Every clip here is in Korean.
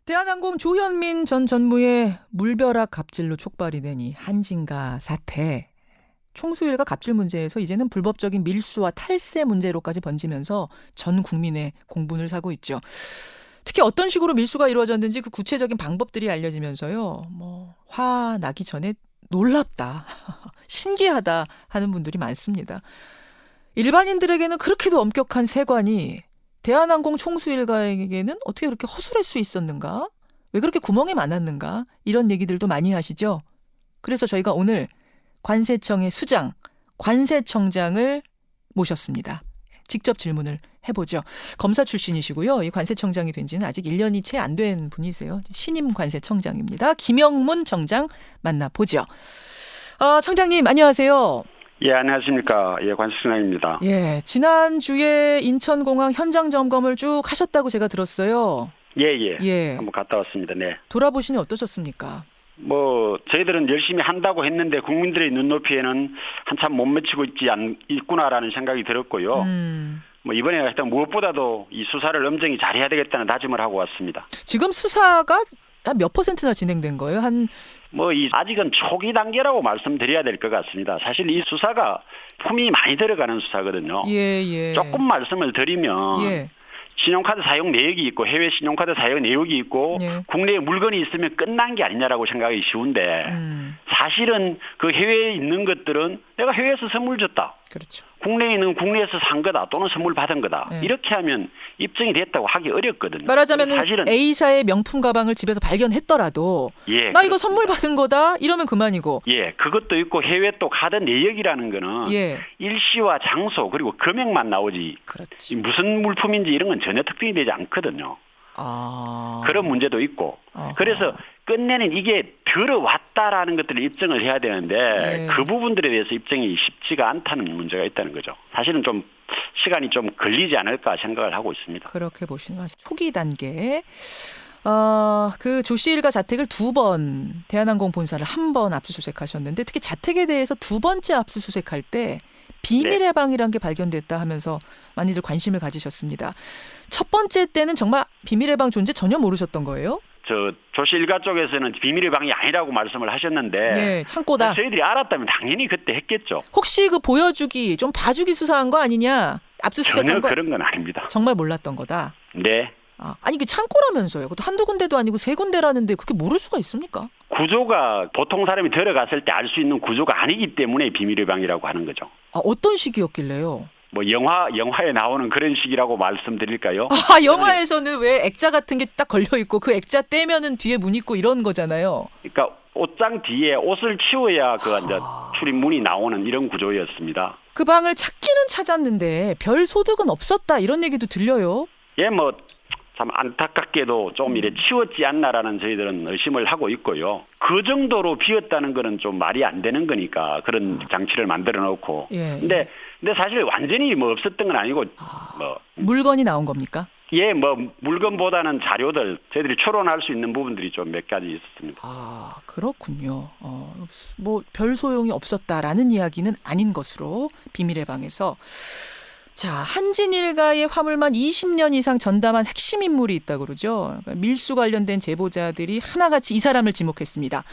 대한항공 조현민 전 전무의 물벼락 갑질로 촉발이 된 이 한진가 사태. 총수일가 갑질 문제에서 이제는 불법적인 밀수와 탈세 문제로까지 번지면서 전 국민의 공분을 사고 있죠. 특히 어떤 식으로 밀수가 이루어졌는지 그 구체적인 방법들이 알려지면서요. 화 나기 전에 놀랍다, 신기하다 하는 분들이 많습니다. 일반인들에게는 그렇게도 엄격한 세관이 대한항공 총수 일가에게는 어떻게 그렇게 허술할 수 있었는가? 왜 그렇게 구멍이 많았는가? 이런 얘기들도 많이 하시죠. 그래서 저희가 오늘 관세청의 수장, 관세청장을 모셨습니다. 직접 질문을 해보죠. 검사 출신이시고요. 이 관세청장이 된 지는 아직 1년이 채 안 된 분이세요. 신임 관세청장입니다. 김영문 청장 만나보죠. 청장님 안녕하세요. 예, 안녕하십니까. 예, 관세청장입니다. 예, 지난주에 인천공항 현장 점검을 쭉 하셨다고 제가 들었어요. 예. 한번 갔다 왔습니다. 네. 돌아보시니 어떠셨습니까? 저희들은 열심히 한다고 했는데 국민들의 눈높이에는 한참 못 미치고 있구나라는 생각이 들었고요. 이번에 하여튼 무엇보다도 이 수사를 엄정히 잘해야 되겠다는 다짐을 하고 왔습니다. 지금 수사가 한 몇 %나 진행된 거예요? 아직은 초기 단계라고 말씀드려야 될 것 같습니다. 사실 이 수사가 품이 많이 들어가는 수사거든요. 예. 조금 말씀을 드리면 신용카드 사용 내역이 있고 해외 신용카드 사용 내역이 있고 국내에 물건이 있으면 끝난 게 아니냐라고 생각하기 쉬운데 사실은 그 해외에 있는 것들은 내가 해외에서 선물 줬다. 그렇죠. 국내에 있는 국내에서 산 거다 또는 선물 받은 거다. 이렇게 하면 입증이 됐다고 하기 어렵거든요. 말하자면 A사의 명품 가방을 집에서 발견했더라도 나 이거 선물 받은 거다 이러면 그만이고. 예, 그것도 있고 해외 또 카드 내역이라는 거는 일시와 장소 그리고 금액만 나오지. 그렇지. 무슨 물품인지 이런 건 전혀 특定되지 않거든요. 그런 문제도 있고. 그래서 끝내는 이게 들어왔다라는 것들을 입증을 해야 되는데 그 부분들에 대해서 입증이 쉽지가 않다는 문제가 있다는 거죠. 사실은 좀 시간이 좀 걸리지 않을까 생각을 하고 있습니다. 그렇게 보시는 것이 초기 단계. 그 조 씨 일가 자택을 2번, 대한항공 본사를 1번 압수수색하셨는데 특히 자택에 대해서 2번째 압수수색할 때 비밀의 방이라는 게 발견됐다 하면서 많이들 관심을 가지셨습니다. 첫 번째 때는 정말 비밀의 방 존재 전혀 모르셨던 거예요? 조 씨 일가 쪽에서는 비밀의 방이 아니라고 말씀을 하셨는데 창고다. 저희들이 알았다면 당연히 그때 했겠죠. 혹시 그 보여주기, 좀 봐주기 수사한 거 아니냐? 압수수색한 전혀 거 그런 건 아닙니다. 정말 몰랐던 거다. 네. 아니 그 창고라면서요. 그것도 한두 군데도 아니고 3군데라는데 그렇게 모를 수가 있습니까? 구조가 보통 사람이 들어갔을 때 알 수 있는 구조가 아니기 때문에 비밀의 방이라고 하는 거죠. 어떤 식이었길래요? 영화에 나오는 그런 식이라고 말씀드릴까요? 영화에서는 왜 액자 같은 게 딱 걸려 있고 그 액자 떼면은 뒤에 문 있고 이런 거잖아요. 그러니까 옷장 뒤에 옷을 치워야 이제 출입문이 나오는 이런 구조였습니다. 그 방을 찾기는 찾았는데 별 소득은 없었다 이런 얘기도 들려요. 예, 참 안타깝게도 좀 이래 치웠지 않나라는 저희들은 의심을 하고 있고요. 그 정도로 비었다는 거는 좀 말이 안 되는 거니까 그런 장치를 만들어 놓고. 근데 사실 완전히 없었던 건 아니고 물건이 나온 겁니까? 예, 물건보다는 자료들 저희들이 추론할 수 있는 부분들이 좀 몇 가지 있었습니다. 그렇군요. 별 소용이 없었다라는 이야기는 아닌 것으로 비밀의 방에서. 자, 한진 일가의 화물만 20년 이상 전담한 핵심 인물이 있다고 그러죠. 그러니까 밀수 관련된 제보자들이 하나같이 이 사람을 지목했습니다.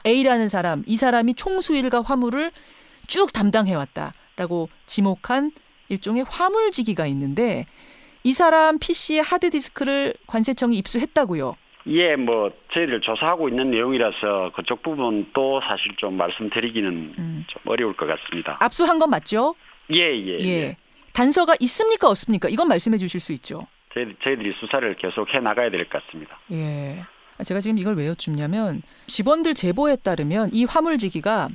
A라는 사람, 이 사람이 총수 일가 화물을 쭉 담당해왔다라고 지목한 일종의 화물지기가 있는데 이 사람 PC의 하드디스크를 관세청이 입수했다고요. 예, 저희들 조사하고 있는 내용이라서 그쪽 부분도 사실 좀 말씀드리기는 좀 어려울 것 같습니다. 압수한 건 맞죠? 예. 단서가 있습니까 없습니까? 이건 말씀해 주실 수 있죠. 저희들이 수사를 계속 해나가야 될 것 같습니다. 예. 제가 지금 이걸 왜 여쭙냐면 직원들 제보에 따르면 이 화물지기가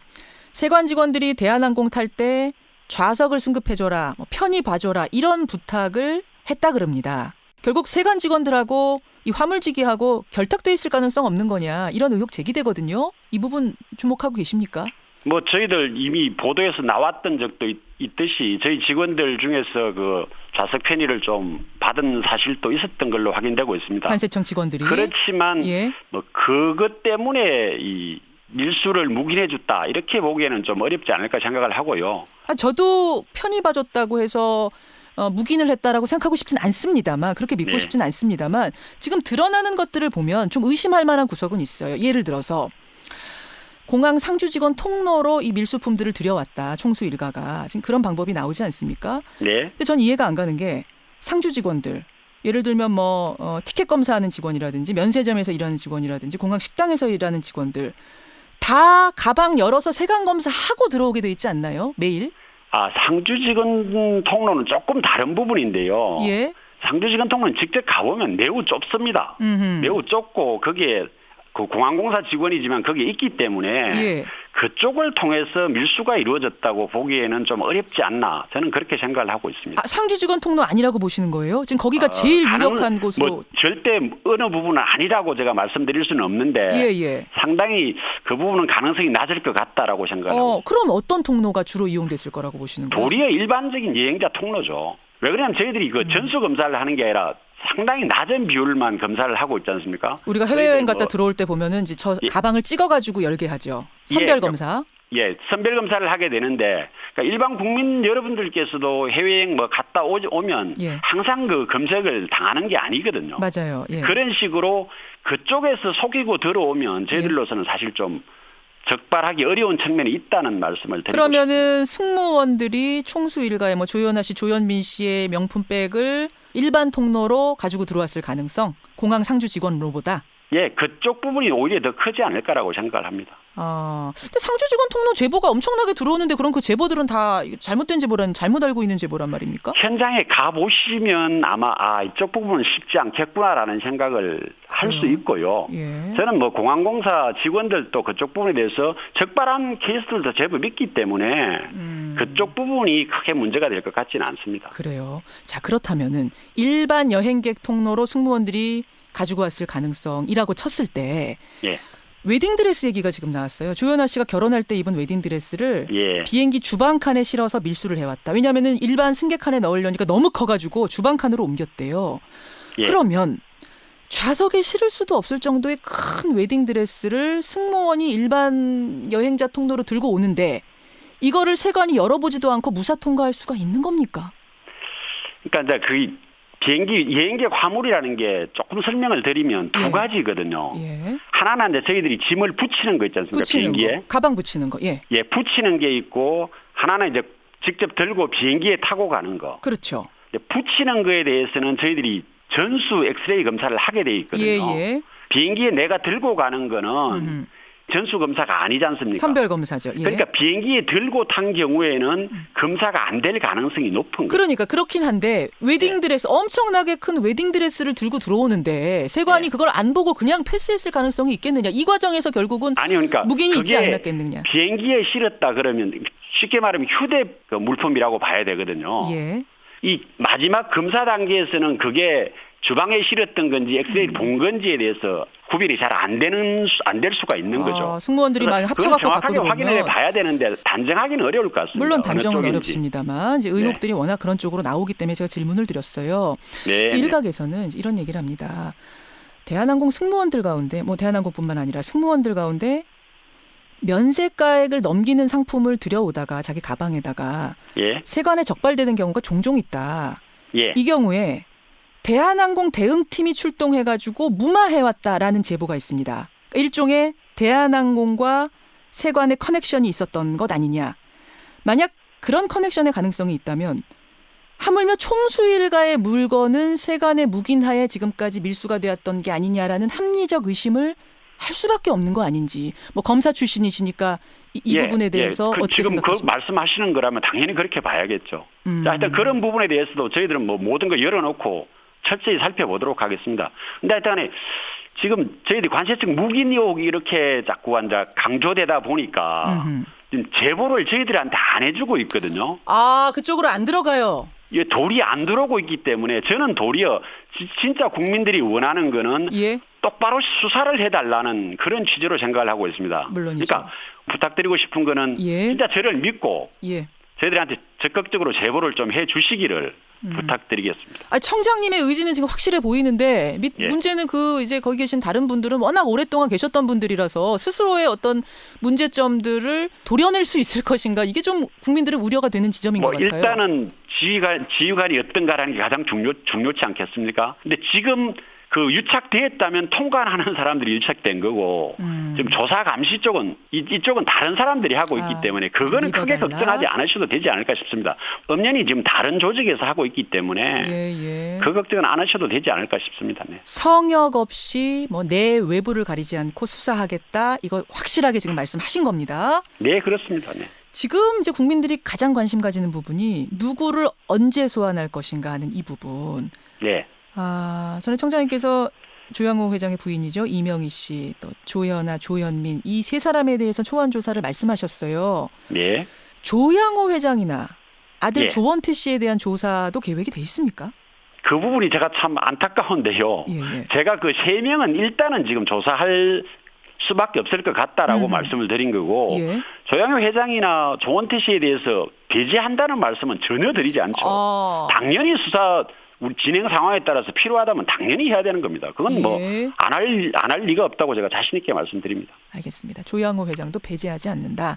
세관 직원들이 대한항공 탈 때 좌석을 승급해줘라, 편히 봐줘라 이런 부탁을 했다 그럽니다. 결국 세관 직원들하고 이 화물지기하고 결탁돼 있을 가능성 없는 거냐 이런 의혹 제기되거든요. 이 부분 주목하고 계십니까? 저희들 이미 보도에서 나왔던 적도 있듯이 저희 직원들 중에서 그 좌석 편의를 좀 받은 사실도 있었던 걸로 확인되고 있습니다. 관세청 직원들이. 그렇지만 그것 때문에 이 밀수를 묵인해 줬다 이렇게 보기에는 좀 어렵지 않을까 생각을 하고요. 저도 편히 봐줬다고 해서 묵인을 했다라고 생각하고 싶진 않습니다만 그렇게 믿고 네. 싶진 않습니다만 지금 드러나는 것들을 보면 좀 의심할 만한 구석은 있어요. 예를 들어서 공항 상주 직원 통로로 이 밀수품들을 들여왔다. 총수 일가가. 지금 그런 방법이 나오지 않습니까? 네. 근데 전 이해가 안 가는 게 상주 직원들. 예를 들면 티켓 검사하는 직원이라든지 면세점에서 일하는 직원이라든지 공항 식당에서 일하는 직원들 다 가방 열어서 세관 검사하고 들어오게 돼 있지 않나요? 매일? 상주 직원 통로는 조금 다른 부분인데요. 예. 상주 직원 통로는 직접 가보면 매우 좁습니다. 매우 좁고 거기에 그 공항공사 직원이지만 거기에 있기 때문에 예. 그쪽을 통해서 밀수가 이루어졌다고 보기에는 좀 어렵지 않나 저는 그렇게 생각을 하고 있습니다. 상주 직원 통로 아니라고 보시는 거예요? 지금 거기가 제일 유력한 곳으로. 절대 어느 부분은 아니라고 제가 말씀드릴 수는 없는데 예. 상당히 그 부분은 가능성이 낮을 것 같다라고 생각합니다. 그럼 어떤 통로가 주로 이용됐을 거라고 보시는 거예요? 도리어 일반적인 여행자 통로죠. 왜 그러냐면 저희들이 그 전수 검사를 하는 게 아니라 상당히 낮은 비율만 검사를 하고 있지 않습니까? 우리가 해외여행 갔다 들어올 때 보면은 이제 가방을 찍어가지고 열게 하죠. 선별 검사. 예, 선별 검사를 하게 되는데 그러니까 일반 국민 여러분들께서도 해외여행 갔다 오면 항상 그 검색을 당하는 게 아니거든요. 맞아요. 예. 그런 식으로 그쪽에서 속이고 들어오면 저희들로서는 사실 좀 적발하기 어려운 측면이 있다는 말씀을 드리고 그러면은 승무원들이 총수 일가의 조연아 씨, 조현민 씨의 명품백을 일반 통로로 가지고 들어왔을 가능성, 공항 상주 직원으로보다? 예, 그쪽 부분이 오히려 더 크지 않을까라고 생각을 합니다. 근데 상주 직원 통로 제보가 엄청나게 들어오는데 그럼 그 제보들은 다 잘못된 제보란 잘못 알고 있는 제보란 말입니까? 현장에 가보시면 아마 이쪽 부분은 쉽지 않겠구나라는 생각을 할 수 있고요. 예. 저는 공항공사 직원들도 그쪽 부분에 대해서 적발한 케이스들도 제법 있기 때문에 그쪽 부분이 크게 문제가 될 것 같지는 않습니다. 그래요. 자, 그렇다면은 일반 여행객 통로로 승무원들이 가지고 왔을 가능성이라고 쳤을 때 예. 웨딩드레스 얘기가 지금 나왔어요. 조연아 씨가 결혼할 때 입은 웨딩드레스를 비행기 주방칸에 실어서 밀수를 해왔다. 왜냐하면 일반 승객칸에 넣으려니까 너무 커가지고 주방칸으로 옮겼대요. 그러면 좌석에 실을 수도 없을 정도의 큰 웨딩드레스를 승무원이 일반 여행자 통로로 들고 오는데 이거를 세관이 열어보지도 않고 무사 통과할 수가 있는 겁니까? 그러니까 이제 그 비행기 여행객 화물이라는 게 조금 설명을 드리면 두 가지거든요. 하나는 이제 저희들이 짐을 붙이는 거 있지 않습니까? 비행기에. 거, 가방 붙이는 거. 예, 붙이는 게 있고 하나는 이제 직접 들고 비행기에 타고 가는 거. 그렇죠. 붙이는 거에 대해서는 저희들이 전수 엑스레이 검사를 하게 돼 있거든요. 비행기에 내가 들고 가는 거는 전수 검사가 아니지 않습니까? 선별 검사죠. 그러니까 비행기에 들고 탄 경우에는 검사가 안 될 가능성이 높은 거예요. 그러니까 그렇긴 한데 웨딩드레스 엄청나게 큰 웨딩드레스를 들고 들어오는데 세관이 그걸 안 보고 그냥 패스했을 가능성이 있겠느냐. 이 과정에서 결국은 그러니까 묵인이 있지 않았겠느냐. 비행기에 실었다 그러면 쉽게 말하면 휴대 물품이라고 봐야 되거든요. 이 마지막 검사 단계에서는 그게 주방에 실었던 건지 엑스레이를 본 건지에 대해서 구별이 잘 안 될 수가 있는 거죠. 승무원들이 막 합쳐갖고 정확하게 확인을 해봐야 되는데 단정하기는 어려울 것 같습니다. 물론 단정은 어렵습니다만 이제 의혹들이 워낙 그런 쪽으로 나오기 때문에 제가 질문을 드렸어요. 일각에서는 이런 얘기를 합니다. 대한항공 승무원들 가운데 대한항공뿐만 아니라 승무원들 가운데 면세가액을 넘기는 상품을 들여오다가 자기 가방에다가 세관에 적발되는 경우가 종종 있다. 이 경우에 대한항공 대응팀이 출동해가지고 무마해왔다라는 제보가 있습니다. 일종의 대한항공과 세관의 커넥션이 있었던 것 아니냐. 만약 그런 커넥션의 가능성이 있다면 하물며 총수 일가의 물건은 세관의 묵인하에 지금까지 밀수가 되었던 게 아니냐라는 합리적 의심을 할 수밖에 없는 거 아닌지. 검사 출신이시니까 이 부분에 대해서 어떻게 지금 생각하십니까? 그 말씀하시는 거라면 당연히 그렇게 봐야겠죠. 자, 일단 그런 부분에 대해서도 저희들은 모든 걸 열어놓고 철저히 살펴보도록 하겠습니다. 근데 일단 지금 저희들이 관세청 묵인 의혹이 이렇게 자꾸 강조되다 보니까 제보를 저희들한테 안 해주고 있거든요. 그쪽으로 안 들어가요. 도리어 안 들어오고 있기 때문에 저는 도리어 진짜 국민들이 원하는 거는 똑바로 수사를 해달라는 그런 취지로 생각을 하고 있습니다. 물론이죠. 그러니까 부탁드리고 싶은 거는 진짜 저를 믿고 저희들한테 적극적으로 제보를 좀 해주시기를 부탁드리겠습니다. 청장님의 의지는 지금 확실해 보이는데 예. 문제는 이제 거기 계신 다른 분들은 워낙 오랫동안 계셨던 분들이라서 스스로의 어떤 문제점들을 도려낼 수 있을 것인가 이게 좀 국민들의 우려가 되는 지점인 것 같아요. 일단은 지휘관이 어떤가라는 게 가장 중요치 않겠습니까? 근데 지금 유착됐다면 통과하는 사람들이 유착된 거고 지금 조사 감시 쪽은 이쪽은 다른 사람들이 하고 있기 때문에 그거는 크게 걱정하지 않으셔도 되지 않을까 싶습니다. 엄연히 지금 다른 조직에서 하고 있기 때문에 그 걱정은 안 하셔도 되지 않을까 싶습니다. 네. 성역 없이 내 외부를 가리지 않고 수사하겠다 이거 확실하게 지금 말씀하신 겁니다. 네, 그렇습니다. 네. 지금 이제 국민들이 가장 관심 가지는 부분이 누구를 언제 소환할 것인가 하는 이 부분. 네. 전에 청장님께서 조양호 회장의 부인이죠. 이명희 씨, 또 조현아, 조현민 이 세 사람에 대해서 초안 조사를 말씀하셨어요. 네. 조양호 회장이나 아들 네. 조원태 씨에 대한 조사도 계획이 돼 있습니까? 그 부분이 제가 참 안타까운데요. 예. 제가 그 세 명은 일단은 지금 조사할 수밖에 없을 것 같다라고 말씀을 드린 거고 조양호 회장이나 조원태 씨에 대해서 배제한다는 말씀은 전혀 드리지 않죠. 당연히 수사 우리 진행 상황에 따라서 필요하다면 당연히 해야 되는 겁니다. 그건 안 할 리가 없다고 제가 자신 있게 말씀드립니다. 알겠습니다. 조양호 회장도 배제하지 않는다.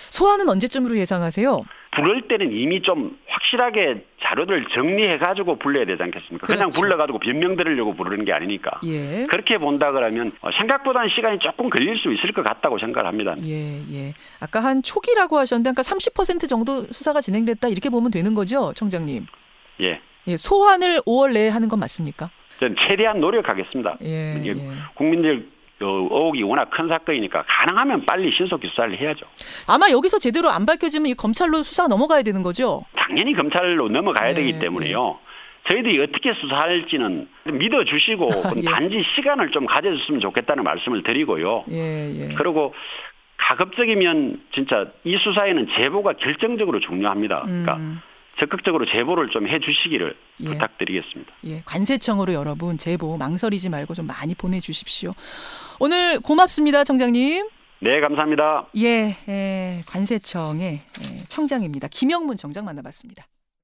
소환은 언제쯤으로 예상하세요? 부를 때는 이미 좀 확실하게 자료들 정리해가지고 불러야 되지 않겠습니까? 그렇죠. 그냥 불러가지고 변명 들으려고 부르는 게 아니니까. 예. 그렇게 본다 그러면 생각보다는 시간이 조금 걸릴 수 있을 것 같다고 생각을 합니다. 예. 아까 한 초기라고 하셨는데 아까 30% 정도 수사가 진행됐다 이렇게 보면 되는 거죠, 청장님? 예. 소환을 5월 내에 하는 건 맞습니까? 저는 최대한 노력하겠습니다. 국민들 의혹이 워낙 큰 사건이니까 가능하면 빨리 신속 수사를 해야죠. 아마 여기서 제대로 안 밝혀지면 이 검찰로 수사가 넘어가야 되는 거죠? 당연히 검찰로 넘어가야 되기 때문에요. 저희들이 어떻게 수사할지는 믿어주시고 단지 시간을 좀 가져줬으면 좋겠다는 말씀을 드리고요. 그리고 가급적이면 진짜 이 수사에는 제보가 결정적으로 중요합니다. 그러니까 적극적으로 제보를 좀 해주시기를 부탁드리겠습니다. 관세청으로 여러분 제보 망설이지 말고 좀 많이 보내주십시오. 오늘 고맙습니다, 청장님. 네, 감사합니다. 관세청의 청장입니다. 김영문 청장 만나봤습니다.